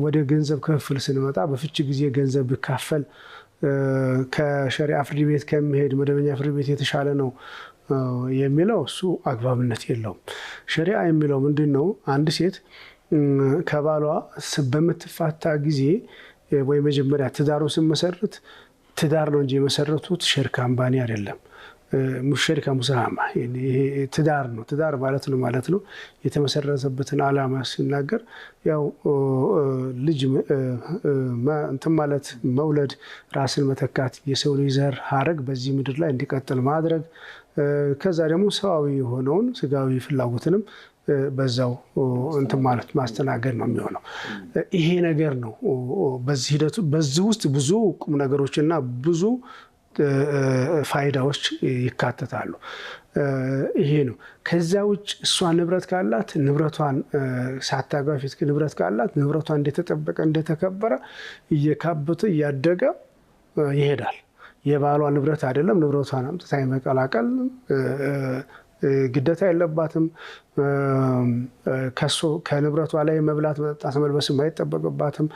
ወደ ገንዘብ ክፍል ስንመጣ በፍቺ ጊዜ ገንዘብ ቢካፈል ከሸሪዓ ፍርድ ቤት ከሚሄድ መደበኛ ፍርድ ቤት የተሻለ ነው የሚለው እሱ አግባብነት የለውም። ሸሪዓ የሚለው ምንድነው? አንድ ሴት ከባሏ በምትፋታ ጊዜ ወይ መጀመሪያ ትዳሩ ሲመሰረት ትዳር ነው እንጂ የመሰረቱት ሸሪካ አምባኒ አይደለም። ሙሽሪካ ሙሳሃማ ይሄ ትዳር ነው። ትዳር ማለት ነው የተመሰረተበትን ዓላማ ሲናገር ያው ልጅ እንትን ማለት መውለድ፣ ራስን መተካት፣ የሰው ልጅ ዘር ሀረግ በዚህ ምድር ላይ እንዲቀጥል ማድረግ፣ ከዛ ደግሞ ሰዋዊ የሆነውን ስጋዊ ፍላጎትንም በዛው እንትን ማለት ማስተናገድ ነው የሚሆነው። ይሄ ነገር ነው በዚህ ሂደቱ በዚህ ውስጥ ብዙ ቁም ነገሮችና ብዙ ፋይዳዎች ይካተታሉ። ይሄ ነው። ከዛ ውጭ እሷ ንብረት ካላት ንብረቷን ሳታገባ ፊት ንብረት ካላት ንብረቷን እንደተጠበቀ እንደተከበረ እየካበተ እያደገ ይሄዳል። የባሏ ንብረት አይደለም። ንብረቷን አምጥታ የመቀላቀል ግዴታ የለባትም። ከንብረቷ ላይ መብላት መጠጣት መልበስ አይጠበቅባትም።